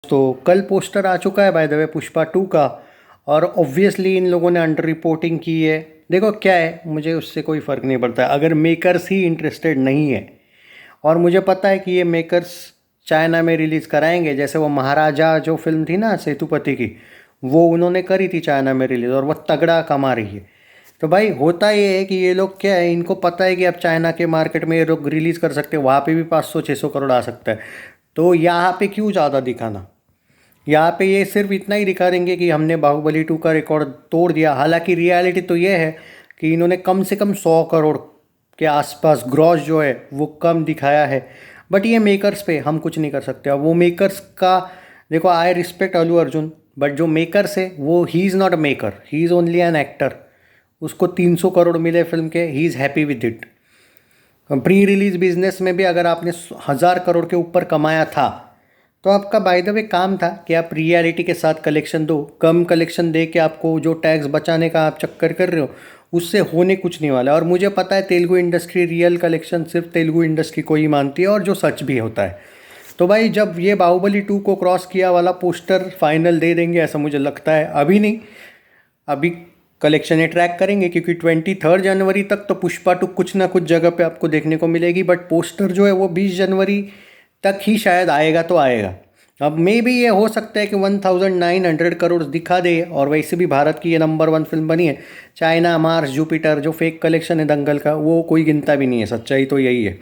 तो कल पोस्टर आ चुका है बाय द वे पुष्पा 2 का। और ऑब्वियसली इन लोगों ने अंडर रिपोर्टिंग की है। देखो क्या है, मुझे उससे कोई फ़र्क नहीं पड़ता है अगर मेकर्स ही इंटरेस्टेड नहीं है। और मुझे पता है कि ये मेकर्स चाइना में रिलीज़ कराएंगे। जैसे वो महाराजा जो फिल्म थी ना सेतुपति की, वो उन्होंने करी थी चाइना में रिलीज़ और वो तगड़ा कमा रही है। तो भाई होता ये है कि ये लोग क्या है, इनको पता है कि अब चाइना के मार्केट में ये लोग रिलीज़ कर सकते हैं, वहाँ पे भी 500-600 करोड़ आ सकता है। तो यहाँ पे क्यों ज़्यादा दिखाना। यहाँ पे ये सिर्फ इतना ही दिखा देंगे कि हमने बाहुबली 2 का रिकॉर्ड तोड़ दिया। हालांकि रियलिटी तो ये है कि इन्होंने कम से कम 100 करोड़ के आसपास ग्रॉस जो है वो कम दिखाया है। बट ये मेकर्स पे हम कुछ नहीं कर सकते। अब वो मेकर्स का देखो, I respect Allu Arjun, but जो मेकर्स है वो he is not a maker, he is only an actor. उसको 300 करोड़ मिले फिल्म के, he is happy with it. Pre release business में भी अगर आपने 1000 करोड़ के ऊपर कमाया था तो आपका बाय द वे काम था कि आप रियलिटी के साथ कलेक्शन दो। कम कलेक्शन दे के आपको जो टैक्स बचाने का आप चक्कर कर रहे हो उससे होने कुछ नहीं वाला है। और मुझे पता है तेलुगु इंडस्ट्री रियल कलेक्शन सिर्फ तेलुगु इंडस्ट्री को ही मानती है, और जो सच भी होता है। तो भाई जब ये बाहुबली 2 को क्रॉस किया वाला पोस्टर फाइनल दे देंगे ऐसा मुझे लगता है, अभी नहीं, अभी कलेक्शन ये ट्रैक करेंगे क्योंकि 23 जनवरी तक तो पुष्पा 2 कुछ ना कुछ जगह पे आपको देखने को मिलेगी। बट पोस्टर जो है वो 20 जनवरी तक ही शायद आएगा तो आएगा। अब मे भी ये हो सकता है कि 1900 करोड़ दिखा दे, और वैसे भी भारत की ये नंबर 1 फिल्म बनी है। चाइना, मार्स, जुपिटर जो फेक कलेक्शन है दंगल का वो कोई गिनता भी नहीं है। सच्चाई तो यही है।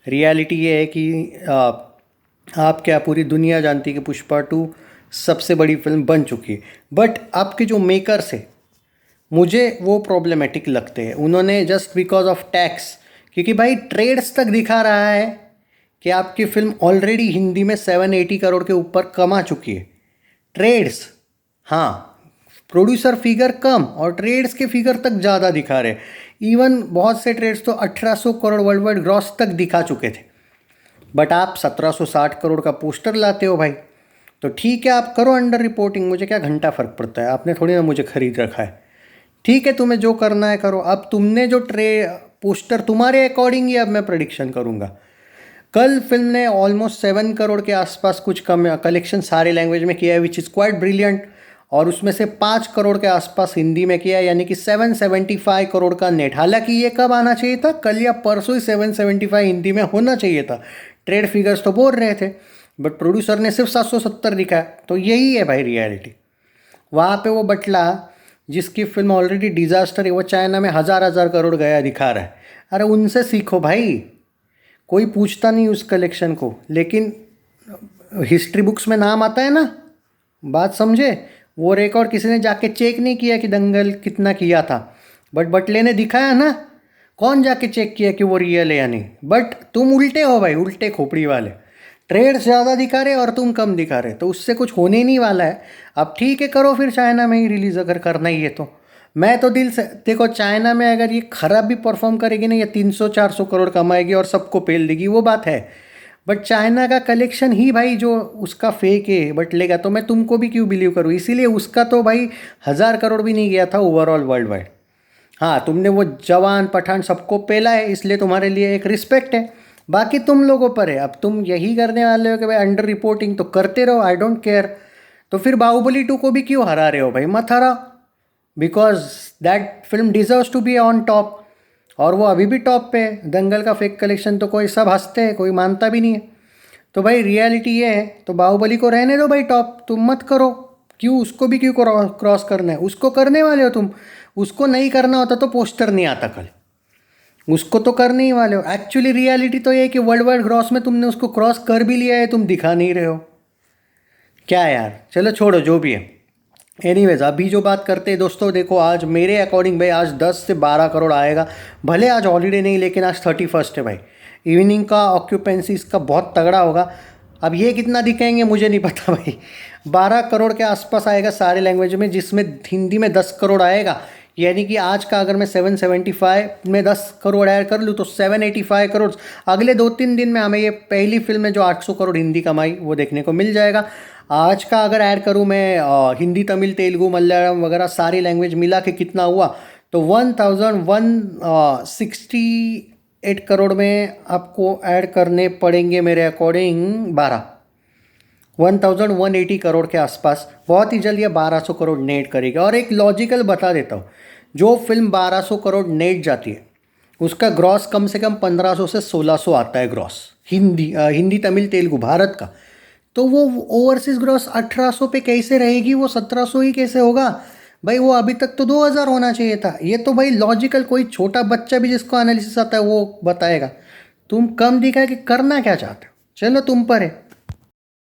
रियलिटी ये है कि आप क्या, पूरी दुनिया जानती है कि पुष्पा 2 सबसे बड़ी फिल्म बन चुकी है। बट आपके जो मेकर्स है मुझे वो प्रॉब्लमेटिक लगते हैं। उन्होंने जस्ट बिकॉज ऑफ टैक्स, क्योंकि भाई ट्रेड्स तक दिखा रहा है कि आपकी फिल्म ऑलरेडी हिंदी में 780 करोड़ के ऊपर कमा चुकी है। ट्रेड्स, हाँ, प्रोड्यूसर फिगर कम और ट्रेड्स के फिगर तक ज़्यादा दिखा रहे। इवन बहुत से ट्रेड्स तो 1800 करोड़ वर्ल्ड वाइड ग्रॉस तक दिखा चुके थे। बट आप 1760 करोड़ का पोस्टर लाते हो भाई। तो ठीक है, आप करो अंडर रिपोर्टिंग, मुझे क्या घंटा फ़र्क पड़ता है। आपने थोड़ी ना मुझे खरीद रखा है। ठीक है, तुम्हें जो करना है करो। अब तुमने जो पोस्टर तुम्हारे अकॉर्डिंग ही अब मैं प्रेडिक्शन करूँगा। कल फिल्म ने ऑलमोस्ट 7 करोड़ के आसपास कुछ कम कलेक्शन सारे लैंग्वेज में किया है, विच इज़ क्वाइट ब्रिलियंट। और उसमें से 5 करोड़ के आसपास हिंदी में किया है, यानी कि 775 करोड़ का नेट। हालांकि ये कब आना चाहिए था, कल या परसों ही 775 हिंदी में होना चाहिए था। ट्रेड फिगर्स तो बोल रहे थे, बट प्रोड्यूसर ने सिर्फ 770 दिखाया। तो यही है भाई रियलिटी। वहाँ पे वो बटला जिसकी फिल्म ऑलरेडी डिजास्टर है, वो चाइना में 1000-1000 करोड़ गया दिखा रहा है। अरे उनसे सीखो भाई। कोई पूछता नहीं उस कलेक्शन को, लेकिन हिस्ट्री बुक्स में नाम आता है ना। बात समझे। वो रिकॉर्ड किसी ने जाके चेक नहीं किया कि दंगल कितना किया था, बट बटले ने दिखाया ना। कौन जाके चेक किया कि वो रियल है या नहीं। बट तुम उल्टे हो भाई, उल्टे खोपड़ी वाले। ट्रेड ज़्यादा दिखा रहे और तुम कम दिखा रहे, तो उससे कुछ होने नहीं वाला है। अब ठीक है, करो फिर चाइना में ही रिलीज़ अगर करना ही है तो। मैं तो दिल से देखो, चाइना में अगर ये खराब भी परफॉर्म करेगी ना, ये 300-400 करोड़ कमाएगी और सबको पेल देगी, वो बात है। बट चाइना का कलेक्शन ही भाई जो उसका फेक है बट लेगा, तो मैं तुमको भी क्यों बिलीव करूँ। इसीलिए उसका तो भाई 1000 करोड़ भी नहीं गया था ओवरऑल वर्ल्ड वाइड। हाँ, तुमने वो जवान पठान सबको पेला है, इसलिए तुम्हारे लिए एक रिस्पेक्ट है। बाकी तुम लोगों पर है। अब तुम यही करने वाले हो कि भाई अंडर रिपोर्टिंग तो करते रहो, आई डोंट केयर। तो फिर बाहुबली 2 को भी क्यों हरा रहे हो भाई, मत हराओ। Because that film deserves to be on top, और वो अभी भी टॉप पे है। दंगल का फेक कलेक्शन तो कोई सब हंसते हैं, कोई मानता भी नहीं है। तो भाई रियलिटी ये है, तो बाहुबली को रहने दो भाई टॉप, तुम मत करो। क्यों उसको भी क्यों क्रॉस करना है। उसको करने वाले हो तुम, उसको नहीं करना होता तो पोस्टर नहीं आता कल। उसको तो करने ही वाले हो। एक्चुअली रियलिटी तो ये है कि वर्ल्ड वाइड क्रॉस में तुमने उसको क्रॉस कर भी लिया है, तुम दिखा नहीं रहे हो। क्या यार, चलो छोड़ो जो भी है। एनीवेज, अभी जो बात करते हैं दोस्तों, देखो आज मेरे अकॉर्डिंग भाई आज 10 से 12 करोड़ आएगा। भले आज हॉलीडे नहीं, लेकिन आज 31st है भाई। इवनिंग का ऑक्यूपेंसी इसका बहुत तगड़ा होगा। अब ये कितना दिखाएंगे मुझे नहीं पता भाई। 12 करोड़ के आसपास आएगा सारे लैंग्वेज में, जिसमें हिंदी में 10 करोड़ आएगा। यानी कि आज का अगर मैं 775 में 10 करोड़ ऐड कर लूँ तो 785 करोड़। अगले 2-3 दिन में हमें ये पहली फिल्म है जो 800 करोड़ हिंदी कमाई वो देखने को मिल जाएगा। आज का अगर ऐड करूँ मैं हिंदी, तमिल, तेलुगु, मलयालम वगैरह सारी लैंग्वेज मिला के कितना हुआ, तो 1168 करोड़ में आपको ऐड करने पड़ेंगे मेरे अकॉर्डिंग 12। 1180 करोड़ के आसपास, बहुत ही जल्द ये 1200 करोड़ नेट करेगा। और एक लॉजिकल बता देता हूँ, जो फिल्म 1200 करोड़ नेट जाती है उसका ग्रॉस कम से कम 1500 से 1600 आता है ग्रॉस, हिंदी तमिल तेलुगु भारत का। तो वो ओवरसीज़ ग्रॉस 1800 पे कैसे रहेगी, वो 1700 ही कैसे होगा भाई? वो अभी तक तो 2000 होना चाहिए था। ये तो भाई लॉजिकल, कोई छोटा बच्चा भी जिसको एनालिसिस आता है वो बताएगा। तुम कम दिखा कि करना क्या चाहते हो, चलो तुम पर है।